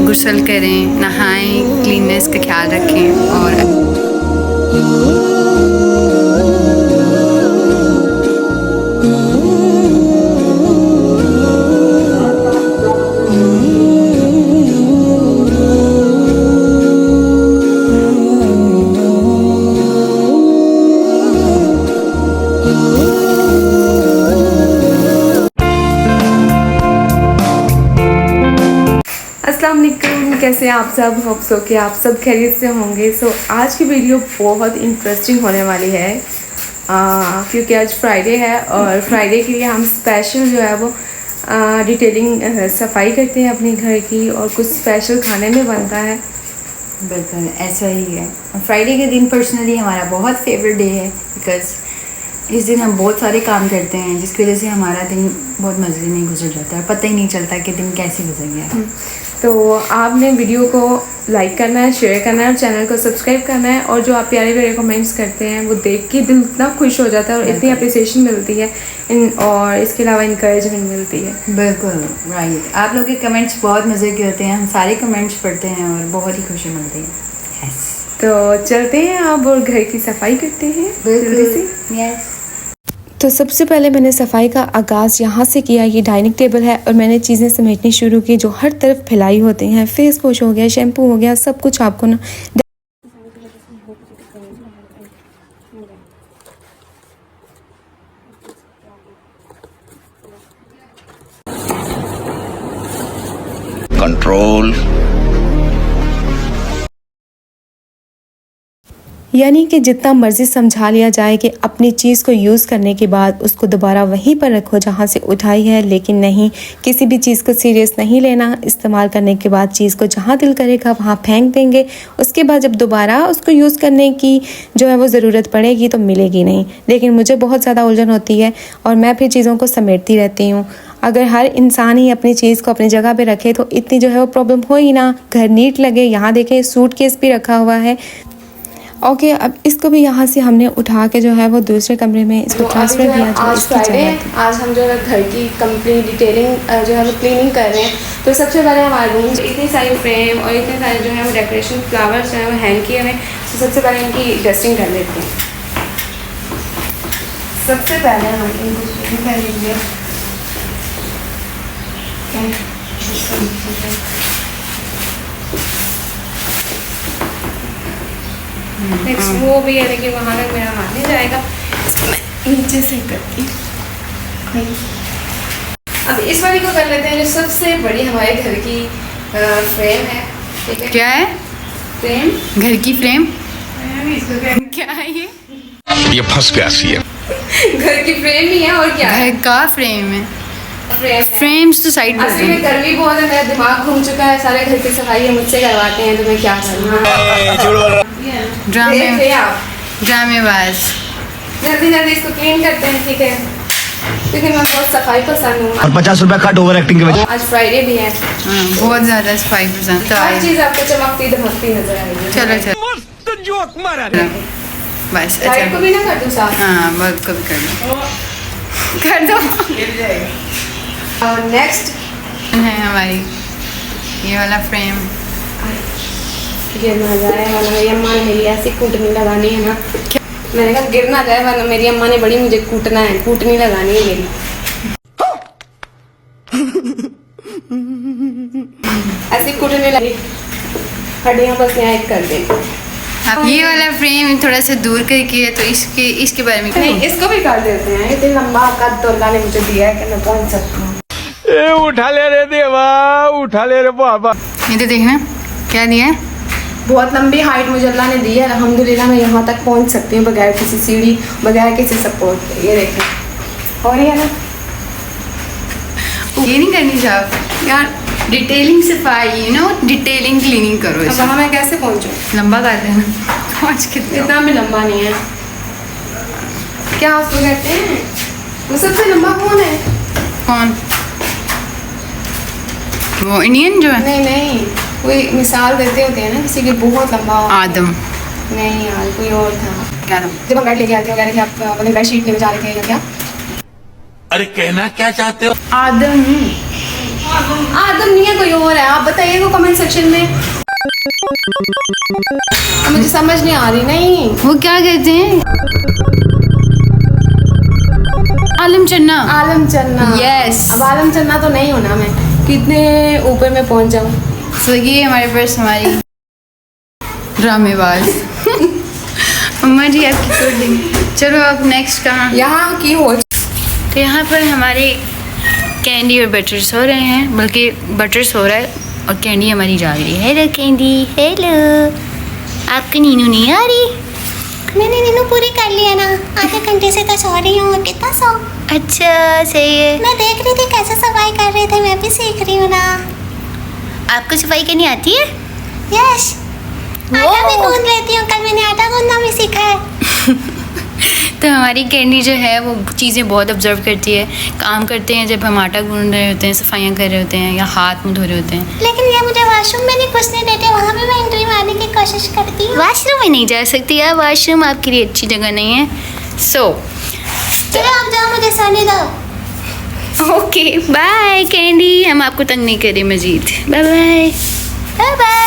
गुस्ल करें, नहाएं, क्लीननेस का ख्याल रखें और अस्सलाम वालेकुम, कैसे हैं आप सब। होप सो कि आप सब खैरियत से होंगे। सो आज की वीडियो बहुत इंटरेस्टिंग होने वाली है क्योंकि आज फ्राइडे है और फ्राइडे के लिए हम स्पेशल जो है वो डिटेलिंग सफाई करते हैं अपने घर की और कुछ स्पेशल खाने में बनता है। बिल्कुल ऐसा ही है। फ्राइडे के दिन पर्सनली हमारा बहुत फेवरेट डे है बिकॉज़ इस दिन हम बहुत सारे काम करते हैं जिसकी वजह से हमारा दिन बहुत मज़े में गुजर जाता है और पता ही नहीं चलता कि दिन कैसे गुजर गया। तो आपने वीडियो को लाइक करना है, शेयर करना है और चैनल को सब्सक्राइब करना है। और जो आप प्यारे प्यारे कमेंट्स करते हैं वो देख के दिल इतना खुश हो जाता है और इतनी अप्रिसिएशन मिलती है और इसके अलावा इंकरेजमेंट मिलती है। बिल्कुल राइट। आप लोग के कमेंट्स बहुत मज़े के होते हैं, हम सारे कमेंट्स पढ़ते हैं और बहुत ही खुशी मिलती है। यस, तो चलते हैं अब और घर की सफाई करते हैं जल्दी से। यस। तो सबसे पहले मैंने सफाई का आगाज़ यहाँ से किया। ये डाइनिंग टेबल है और मैंने चीज़ें समेटनी शुरू की जो हर तरफ फैलाई होती हैं। फेस वॉश हो गया, शैम्पू हो गया, सब कुछ आपको ना कंट्रोल, यानी कि जितना मर्ज़ी समझा लिया जाए कि अपनी चीज़ को यूज़ करने के बाद उसको दोबारा वहीं पर रखो जहाँ से उठाई है, लेकिन नहीं, किसी भी चीज़ को सीरियस नहीं लेना। इस्तेमाल करने के बाद चीज़ को जहाँ दिल करेगा वहाँ फेंक देंगे। उसके बाद जब दोबारा उसको यूज़ करने की जो है वो ज़रूरत पड़ेगी तो मिलेगी नहीं। लेकिन मुझे बहुत ज़्यादा उलझन होती है और मैं फिर चीज़ों को समेटती रहती हूँ। अगर हर इंसान ही अपनी चीज़ को अपनी जगह पे रखे तो इतनी जो है वो प्रॉब्लम हो ही ना, घर नीट लगे। यहाँ देखें सूटकेस भी रखा हुआ है। ओके, अब इसको भी यहाँ से हमने उठा के जो है वो दूसरे कमरे में इसको ट्रांसफ़र किया। आज फ्राइडे है, आज हम जो है घर की कंप्लीट डिटेलिंग जो है वो क्लीनिंग कर रहे हैं। तो सबसे पहले हमारे रूम इतनी सारी फ्रेम और इतने सारे जो है वो डेकोरेशन फ्लावर्स जो है वो हैंग किए हुए हैं। तो सबसे पहले इनकी डस्टिंग कर लेते हैं। सबसे पहले हम इनको क्लीन कर लेंगे। नेक्स्ट वो भी है लेकिन वहाँ तक मेरा हाथ नहीं जाएगा, इसको मैं नीचे से करती हूँ। अब इस वाली को कर लेते हैं जो सबसे बड़ी हमारे घर की फ्रेम है। ठीक है, क्या है? फ्रेम, घर की फ्रेम। इसको क्या है ये फंस गया सी है। घर की फ्रेम ही है और क्या है? घर का फ्रेम है। फ्रेम फ्रेम्स तो साइड असली में गर्मी बहुत है, मेरा दिमाग घूम चुका है। सारे घर की सफाई है मुझसे करवाते हैं तो मैं क्या करूँ। ड्रामे, आप ड्रामेबाज। जल्दी जल्दी इसको क्लीन करते हैं, ठीक है, क्योंकि मैं बहुत सफाई पसंद हूँ। और 50 रुपया कट ओवर एक्टिंग के वजह। आज फ्राइडे भी है, बहुत ज़्यादा 5% तो हर आए। चीज़ आपको चमकती धमकती नजर आएगी। चलो चलो, बस लाइट को अच्छा। भी ना कर दूँ साफ। हाँ, बहुत कभी कर दो और नेक्स्ट है हमारी ये वाला फ्रेम। गिर ना जाए वरना मेरी अम्मा ने मेरी ऐसी कूटनी लगानी है ना। मैंने कहा गिर ना जाए वरना मेरी अम्मा ने बड़ी मुझे कूटना है, कूटनी लगानी है मेरी। ऐसी कूटनी लगी, हड्डियाँ बस यहाँ एक कर देंगे। अब ये वाला फ्रेम थोड़ा सा दूर करके है तो इसके बारे में नहीं, इसको भी कर देते हैं। इतनी लंबा कद तो अल्लाह ने मुझे दिया है कि मैं पहुँच सकती हूँ। उठा ले रे देवा, उठा ले रे बाबा। ये तो देखना क्या दिया है। बहुत लंबी हाइट मुझे अल्लाह ने दी है, अल्हम्दुलिल्लाह मैं यहाँ तक पहुँच सकती हूँ बगैर किसी सीढ़ी, बगैर किसी सपोर्ट के। ये देखें, और ये ना ये नहीं करनी चाहिए यार, डिटेलिंग सफाई, डिटेलिंग क्लीनिंग करो। अब वहाँ मैं कैसे पहुँचूँ? लंबा कर देना, पहुँच कितना। इतना भी लंबा नहीं है। क्या उसको कहते हैं, वो सबसे लंबा कौन है? कौन? वो इंडियन जो है? नहीं नहीं, कोई मिसाल देते होते हैं ना किसी की बहुत लंबा हो। आदम। नहीं यार, कोई और था। क्या था? जब हम बेड लेके आते हैं, आप मतलब बेड शीट लेके जा रहे थे या क्या? अरे कहना क्या चाहते हो? आदम। आदम नहीं है, कोई और है। आप बताइएगा कमेंट सेक्शन में। मुझे समझ नहीं आ रही। नहीं, वो क्या कहते हैं? आलम चन्ना। आलम चन्ना। Yes. अब आलम चन्ना तो नहीं होना मैं, कितने ऊपर में पहुंच जाऊं। तो ये हमारे पास हमारी ड्रामेबाज मम्मा जी आपकी तोड़ देंगे। चलो अब नेक्स्ट कहाँ? यहाँ की हो। तो यहाँ पर हमारे कैंडी और बटर सो रहे हैं, बल्कि बटर सो रहा है और कैंडी हमारी जाग रही है। Hello candy, hello. आपकी नीनू नहीं आ रही? मैंने नीनू पूरी कर लिया ना, आधे घंटे से तो सो रही हूँ। कितना सो? अच्छा, सही है। मैं देख रही थी कैसे सफाई कर रहे थे, मैं भी सीख रही हूँ ना। आपको सफाई करनी आती है? यस, आटा भी गूंद लेती हूँ। कल मैंने आटा गूंदना भी सीखा है। तो हमारी कैंडी जो है वो चीज़ें बहुत ऑब्जर्व करती है। काम करते हैं जब हम आटा गूंद रहे होते हैं, सफाइयाँ कर रहे होते हैं या हाथ मुँह धो रहे होते हैं। लेकिन ये मुझे वॉशरूम में नहीं घुसने देते, वहाँ भी मैं एंट्री मारने की कोशिश करती हूँ। वॉशरूम में नहीं जा सकती यार, वॉशरूम आपके लिए अच्छी जगह नहीं है। चलो आप जाओ, मुझे सोने दो। ओके बाय कैंडी, हम आपको तंग नहीं करें Majeed. Bye bye bye bye.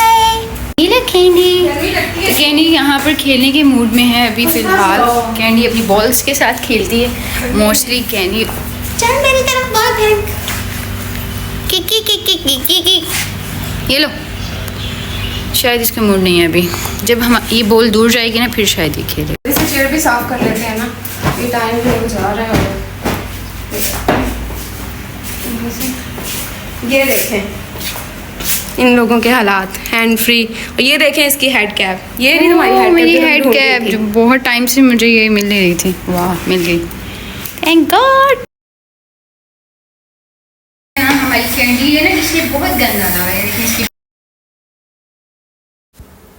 ये लो कैंडी। तो कैंडी यहाँ पर खेलने के मूड में है अभी फ़िलहाल। कैंडी अपनी बॉल्स के साथ खेलती है मोस्टली। कैंडी चल मेरी तरफ बहुत फेंक। किकी किकी किकी की। ये लो, शायद इसका मूड नहीं है अभी। जब हम ये बॉल दूर जाएगी ना फिर शायद ये खेले। इसे चेयर भी साफ कर लेते हैं ना, ये टाइम भी हो जा रहा है। ये देखें इन लोगों के हालात, हैंड फ्री। और ये देखें इसकी हेड कैप। ये नहीं तुम्हारी हेड मेरी कैप, हेड कैप जो बहुत टाइम से मुझे ये मिल नहीं रही थी। वाह, मिल गई, थैंक गॉड। हमारी कैंडी है ना, इसलिए बहुत गंदा ना है, लेकिन इसकी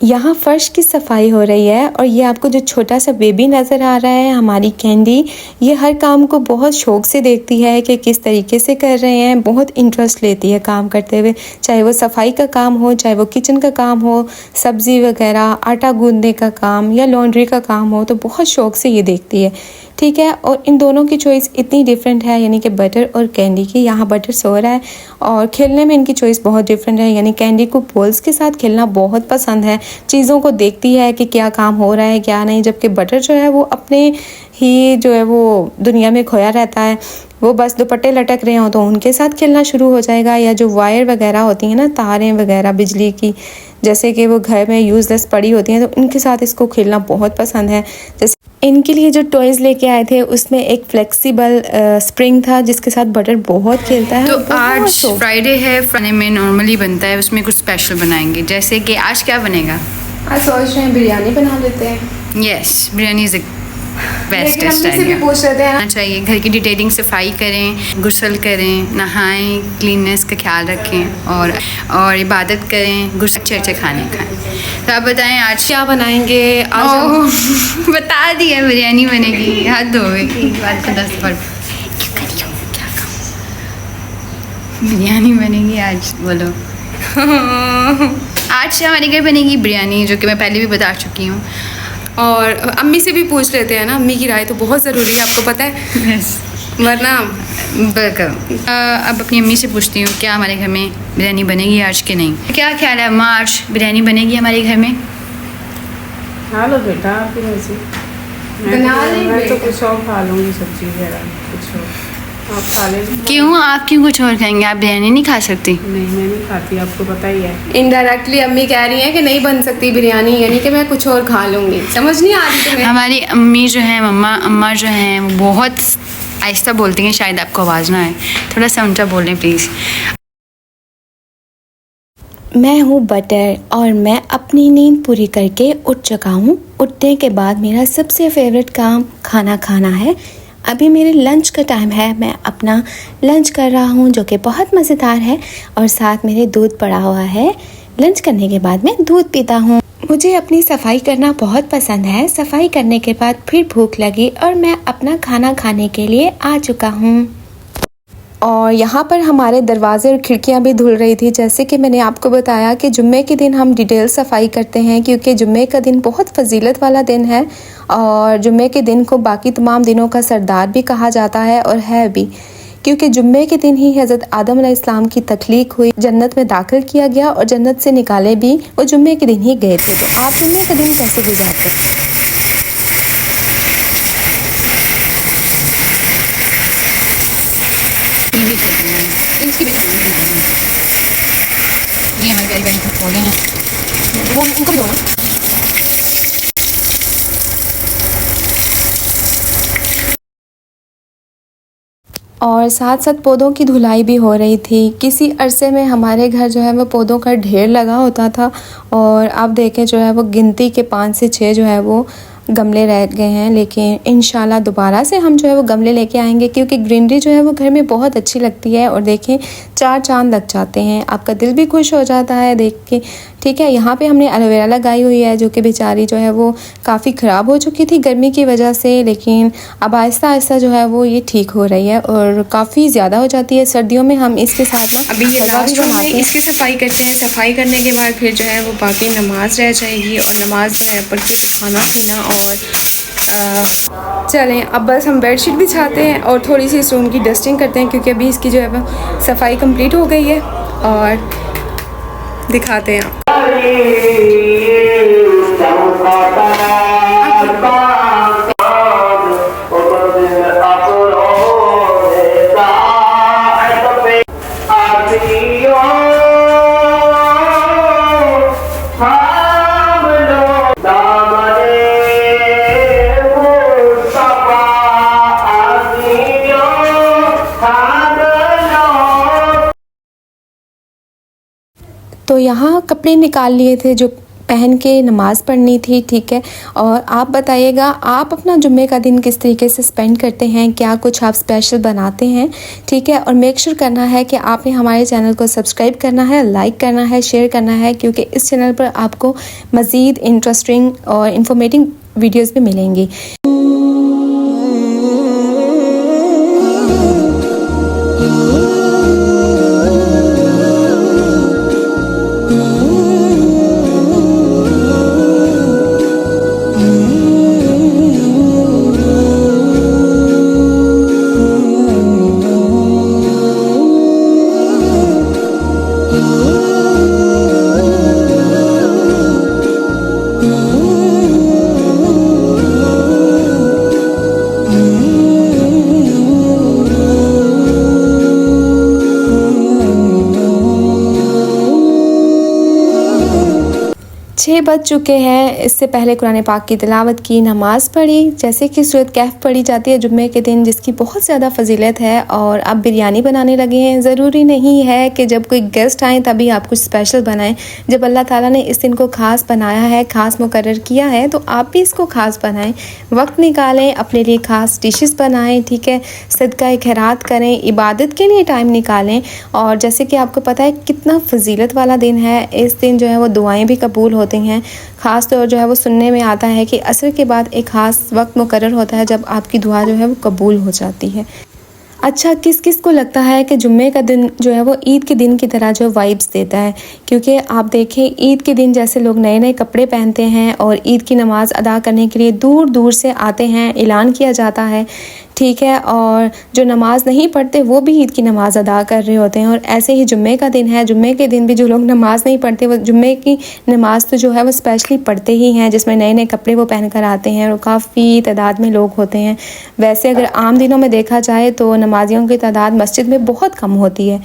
यहाँ फर्श की सफाई हो रही है और ये आपको जो छोटा सा बेबी नज़र आ रहा है, हमारी कैंडी, ये हर काम को बहुत शौक से देखती है कि किस तरीके से कर रहे हैं। बहुत इंटरेस्ट लेती है काम करते हुए, चाहे वो सफाई का काम हो, चाहे वो किचन का काम हो, सब्ज़ी वगैरह, आटा गूंदने का काम या लॉन्ड्री का काम हो, तो बहुत शौक से ये देखती है। ठीक है, और इन दोनों की चॉइस इतनी डिफरेंट है, यानी कि बटर और कैंडी की। यहाँ बटर सो रहा है और खेलने में इनकी चॉइस बहुत डिफरेंट है, यानी कैंडी को बॉल्स के साथ खेलना बहुत पसंद है, चीज़ों को देखती है कि क्या काम हो रहा है क्या नहीं, जबकि बटर जो है वो अपने ही जो है वो दुनिया में खोया रहता है। वो बस दुपट्टे लटक रहे हो तो उनके साथ खेलना शुरू हो जाएगा, या जो वायर वगैरह होती हैं ना, तारें वगैरह बिजली की, जैसे कि वो घर में यूज़लेस पड़ी होती हैं, तो उनके साथ इसको खेलना बहुत पसंद है। जैसे इनके लिए जो टॉयज़ लेके आए थे उसमें एक फ्लेक्सिबल स्प्रिंग था जिसके साथ बटर बहुत खेलता है। तो बहुत आज शौक। फ्राइडे है, फ्राइडे में नॉर्मली बनता है, उसमें कुछ स्पेशल बनाएंगे। जैसे कि आज क्या बनेगा? आज सोच रहे हैं बिरयानी बना लेते हैं। यस, बिरयानी इज़ बेस्ट लेकिन अम्मी से भी पूछ रहे थे ना, चाहिए। घर की डिटेलिंग, सफाई करें, गुस्ल करें, नहाएं, क्लीननेस का ख्याल रखें और इबादत करें, अच्छे अच्छे खाने खाएं। तो आप बताएं आज क्या बनाएंगे? आज हम बता दिया बिरयानी बनेगी। हद हो गई कि बात को 10 बार क्या कहूँ। बिरयानी बनेगी आज, बोलो। आज हमारे घर बनेगी बिरयानी, जो कि मैं पहले भी बता चुकी हूँ। और अम्मी से भी पूछ लेते हैं ना, अम्मी की राय तो बहुत ज़रूरी है, आपको पता है। वरना बिल्कुल। अब अपनी अम्मी से पूछती हूँ क्या हमारे घर में बिरयानी बनेगी आज के नहीं। क्या ख्याल है अम्मा, आज बिरयानी बनेगी हमारे घर में? खा लो बेटा, आपकी मर्जी। बना लें मैं तो बेटा। कुछ और खा लूँगी, सब्जी वगैरह कुछ और। आप खा ले। क्यों, आप क्यों कुछ और खाएंगे? आप बिरयानी नहीं खा सकती? नहीं, मैं नहीं खाती, आपको पता ही है। इनडायरेक्टली अम्मी कह रही हैं कि नहीं बन सकती बिरयानी, यानी कि मैं कुछ और खा लूँगी। समझ नहीं आ रही तुम्हें? हमारी अम्मी जो है, अम्मा जो हैं, वो बहुत आहिस्ता बोलती हैं, शायद आपको आवाज़ ना आए, थोड़ा सा ऊंचा बोलें प्लीज़। मैं हूँ बटर और मैं अपनी नींद पूरी करके उठ चुका हूँ। उठने के बाद मेरा सबसे फेवरेट काम खाना खाना है। अभी मेरे लंच का टाइम है, मैं अपना लंच कर रहा हूँ जो कि बहुत मज़ेदार है, और साथ मेरे दूध पड़ा हुआ है। लंच करने के बाद मैं दूध पीता हूँ। मुझे अपनी सफाई करना बहुत पसंद है। सफाई करने के बाद फिर भूख लगी और मैं अपना खाना खाने के लिए आ चुका हूँ। और यहाँ पर हमारे दरवाजे और खिड़कियाँ भी धुल रही थी। जैसे कि मैंने आपको बताया कि जुम्मे के दिन हम डिटेल सफाई करते हैं, क्योंकि जुम्मे का दिन बहुत फजीलत वाला दिन है और जुम्मे के दिन को बाकी तमाम दिनों का सरदार भी कहा जाता है, और है भी, क्योंकि जुम्मे के दिन ही हज़रत आदम अलैहिस्सलाम की तख्लीक हुई, जन्नत में दाखिल किया गया और जन्नत से निकाले भी वो जुम्मे के दिन ही गए थे। तो आप जुम्मे का दिन कैसे गुजारते हैं? ये भी करते हैं, इसकी भी खानी है। ये हमारे प्यारे प्यारे पौधे हैं, वो इनको भी दो ना। और साथ साथ पौधों की धुलाई भी हो रही थी। किसी अरसे में हमारे घर जो है वो पौधों का ढेर लगा होता था और आप देखें जो है वो गिनती के 5 से 6 जो है वो गमले रह गए हैं, लेकिन इंशाल्लाह दोबारा से हम जो है वो गमले लेके आएंगे क्योंकि ग्रीनरी जो है वो घर में बहुत अच्छी लगती है। और देखें 4 चांद लग जाते हैं, आपका दिल भी खुश हो जाता है देख के। ठीक है, यहाँ पे हमने एलोवेरा लगाई हुई है जो कि बेचारी जो है वो काफ़ी ख़राब हो चुकी थी गर्मी की वजह से, लेकिन अब आहिस्ता आहिस्ता जो है वो ये ठीक हो रही है और काफ़ी ज़्यादा हो जाती है सर्दियों में। हम इसके साथ ना अभी ये हलवा भी लास्ट रूम बनाते है, हैं। इसकी सफाई करते हैं। सफाई करने के बाद फिर जो है वो बाकी नमाज रह जाएगी और नमाज जो है पढ़ के खाना पीना और चलें अब बस हम बेडशीट बिछाते हैं और थोड़ी सी इस रूम की डस्टिंग करते हैं क्योंकि अभी इसकी जो है वो सफाई कंप्लीट हो गई है और दिखाते हैं। तो यहाँ कपड़े निकाल लिए थे जो पहन के नमाज़ पढ़नी थी। ठीक है, और आप बताइएगा आप अपना जुम्मे का दिन किस तरीके से स्पेंड करते हैं, क्या कुछ आप स्पेशल बनाते हैं। ठीक है, और मेक श्योर करना है कि आपने हमारे चैनल को सब्सक्राइब करना है, लाइक करना है, शेयर करना है क्योंकि इस चैनल पर आपको मज़ीद इंटरेस्टिंग और इन्फॉर्मेटिव वीडियोज़ भी मिलेंगी। छः बज चुके हैं। इससे पहले कुरान पाक की तिलावत की, नमाज़ पढ़ी, जैसे कि सूरत कहफ पढ़ी जाती है जुम्मे के दिन जिसकी बहुत ज़्यादा फजीलत है। और अब बिरयानी बनाने लगे हैं। ज़रूरी नहीं है कि जब कोई गेस्ट आए तभी आप कुछ स्पेशल बनाएं। जब अल्लाह ताला ने इस दिन को ख़ास बनाया है, ख़ास मुकर्रर किया है, तो आप भी इसको ख़ास बनाएं। वक्त निकालें, अपने लिए ख़ास डिशेस बनाएं। ठीक है, सदका खैरात करें, इबादत के लिए टाइम निकालें। और जैसे कि आपको पता है कितना फजीलत वाला दिन है, इस दिन जो है वो दुआएं भी कबूल होती हैं। ख़ास तौर जो है वो सुनने में आता है कि असर के बाद एक ख़ास वक्त मुकर्रर होता है जब आपकी दुआ जो है वो कबूल हो जाती है। अच्छा, किस किस को लगता है कि जुम्मे का दिन जो है वो ईद के दिन की तरह जो वाइब्स देता है, क्योंकि आप देखें ईद के दिन जैसे लोग नए नए कपड़े पहनते हैं और ईद की नमाज़ अदा करने के लिए दूर दूर से आते हैं, ऐलान किया जाता है। ठीक है, और जो नमाज़ नहीं पढ़ते वो भी ईद की नमाज़ अदा कर रहे होते हैं। और ऐसे ही जुम्मे का दिन है, जुम्मे के दिन भी जो लोग नमाज़ नहीं पढ़ते वो जुम्मे की नमाज़ तो जो है वो स्पेशली पढ़ते ही हैं, जिसमें नए नए कपड़े वो पहन कर आते हैं और काफ़ी तादाद में लोग होते हैं। वैसे अगर आम दिनों में देखा जाए तो नमाजियों की तादाद मस्जिद में बहुत कम होती है।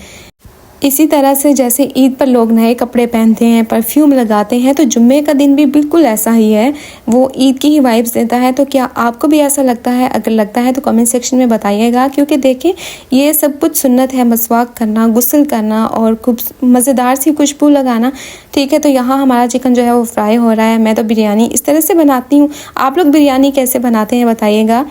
इसी तरह से जैसे ईद पर लोग नए कपड़े पहनते हैं, परफ्यूम लगाते हैं, तो जुम्मे का दिन भी बिल्कुल ऐसा ही है, वो ईद की ही वाइब्स देता है। तो क्या आपको भी ऐसा लगता है? अगर लगता है तो कमेंट सेक्शन में बताइएगा, क्योंकि देखें ये सब कुछ सुन्नत है, मसवाक करना, गुस्ल करना और खूब मज़ेदार सी खुशबू लगाना। ठीक है, तो यहाँ हमारा चिकन जो है वो फ्राई हो रहा है। मैं तो बिरयानी इस तरह से बनाती हूँ, आप लोग बिरयानी कैसे बनाते हैं बताइएगा।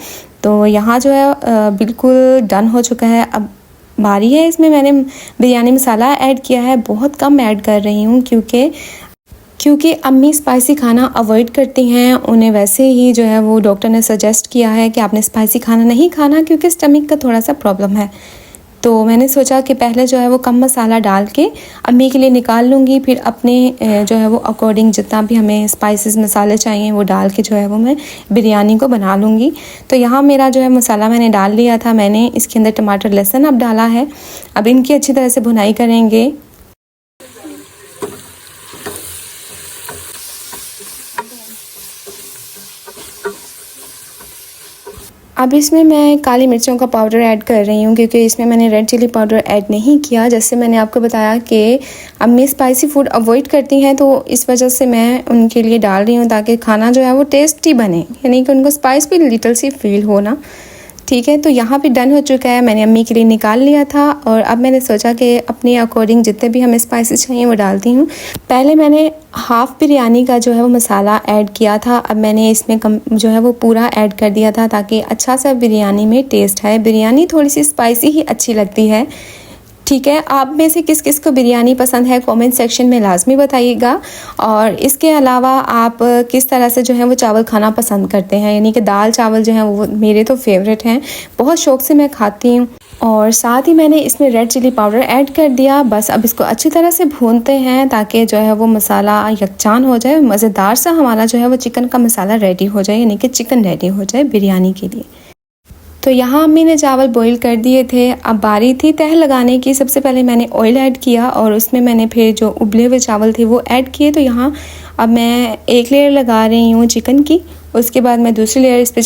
तो यहाँ जो है बिल्कुल डन हो चुका है। अब बारी है, इसमें मैंने बिरयानी मसाला ऐड किया है, बहुत कम ऐड कर रही हूँ क्योंकि अम्मी स्पाइसी खाना अवॉइड करती हैं। उन्हें वैसे ही जो है वो डॉक्टर ने सजेस्ट किया है कि आपने स्पाइसी खाना नहीं खाना क्योंकि स्टमक का थोड़ा सा प्रॉब्लम है। तो मैंने सोचा कि पहले जो है वो कम मसाला डाल के अम्मी के लिए निकाल लूँगी, फिर अपने जो है वो अकॉर्डिंग जितना भी हमें स्पाइसेस मसाले चाहिए वो डाल के जो है वो मैं बिरयानी को बना लूँगी। तो यहाँ मेरा जो है मसाला मैंने डाल लिया था, मैंने इसके अंदर टमाटर लहसुन अब डाला है। अब इनकी अच्छी तरह से भुनाई करेंगे। अब इसमें मैं काली मिर्चों का पाउडर ऐड कर रही हूँ, क्योंकि इसमें मैंने रेड चिली पाउडर ऐड नहीं किया। जैसे मैंने आपको बताया कि अम्मी स्पाइसी फूड अवॉइड करती हैं, तो इस वजह से मैं उनके लिए डाल रही हूँ ताकि खाना जो है वो टेस्टी बने, यानी कि उनको स्पाइस भी लिटिल सी फील हो ना। ठीक है, तो यहाँ पे डन हो चुका है, मैंने अम्मी के लिए निकाल लिया था। और अब मैंने सोचा कि अपने अकॉर्डिंग जितने भी हमें स्पाइसेस चाहिए वो डालती हूँ। पहले मैंने हाफ़ बिरयानी का जो है वो मसाला ऐड किया था, अब मैंने इसमें जो है वो पूरा ऐड कर दिया था ताकि अच्छा सा बिरयानी में टेस्ट है। बिरयानी थोड़ी सी स्पाइसी ही अच्छी लगती है। ठीक है, आप में से किस किस को बिरयानी पसंद है कमेंट सेक्शन में लाजमी बताइएगा। और इसके अलावा आप किस तरह से जो है वो चावल खाना पसंद करते हैं, यानी कि दाल चावल जो है वो मेरे तो फेवरेट हैं, बहुत शौक़ से मैं खाती हूँ। और साथ ही मैंने इसमें रेड चिली पाउडर ऐड कर दिया। बस अब इसको अच्छी तरह से भूनते हैं ताकि जो है वो मसाला यकजान हो जाए, मज़ेदार सा हमारा जो है वो चिकन का मसाला रेडी हो जाए, यानी कि चिकन रेडी हो जाए बिरयानी के लिए। तो यहाँ अम्मी ने चावल बॉईल कर दिए थे, अब बारी थी तह लगाने की। सबसे पहले मैंने ऑयल ऐड किया और उसमें मैंने फिर जो उबले हुए चावल थे वो ऐड किए। तो यहाँ अब मैं एक लेयर लगा रही हूँ चिकन की, उसके बाद मैं दूसरी लेयर इस पर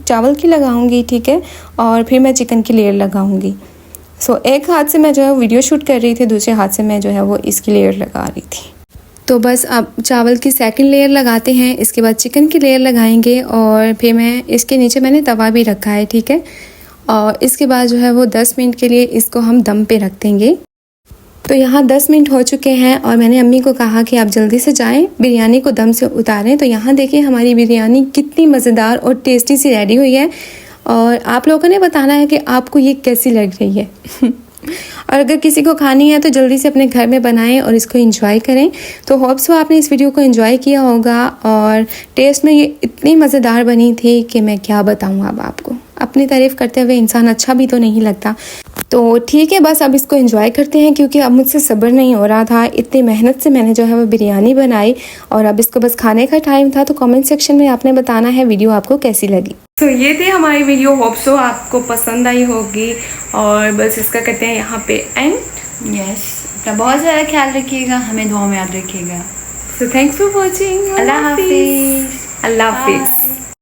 चावल की लगाऊंगी। ठीक है, और फिर मैं चिकन की लेयर लगाऊंगी। एक हाथ से मैं जो है वीडियो शूट कर रही थी, दूसरे हाथ से मैं जो है वो इसकी लेयर लगा रही थी। तो बस अब चावल की सेकंड लेयर लगाते हैं, इसके बाद चिकन की लेयर लगाएंगे और फिर मैं इसके नीचे मैंने तवा भी रखा है। ठीक है, और इसके बाद जो है वो 10 मिनट के लिए इसको हम दम पे रख देंगे। तो यहाँ 10 मिनट हो चुके हैं और मैंने अम्मी को कहा कि आप जल्दी से जाएं बिरयानी को दम से उतारें। तो यहाँ देखिए हमारी बिरयानी कितनी मज़ेदार और टेस्टी सी रेडी हुई है, और आप लोगों ने बताना है कि आपको ये कैसी लग रही है। और अगर किसी को खानी है तो जल्दी से अपने घर में बनाएं और इसको एंजॉय करें। तो होप्स आपने इस वीडियो को एंजॉय किया होगा, और टेस्ट में ये इतनी मज़ेदार बनी थी कि मैं क्या बताऊँ अब आपको। अपनी तारीफ़ करते हुए इंसान अच्छा भी तो नहीं लगता। तो ठीक है, बस अब इसको एंजॉय करते हैं, क्योंकि अब मुझसे सब्र नहीं हो रहा था। इतनी मेहनत से मैंने जो है वो बिरयानी बनाई और अब इसको बस खाने का टाइम था। तो कमेंट सेक्शन में आपने बताना है वीडियो आपको कैसी लगी। तो ये थी हमारी वीडियो, होप सो आपको पसंद आई होगी। और बस इसका करते हैं यहाँ पे एंड। यस, अपना बहुत ज़्यादा ख्याल रखिएगा, हमें दुआ में याद रखिएगा। So thanks for watching. Allah हाफिज़। अल्लाह हाफिज़।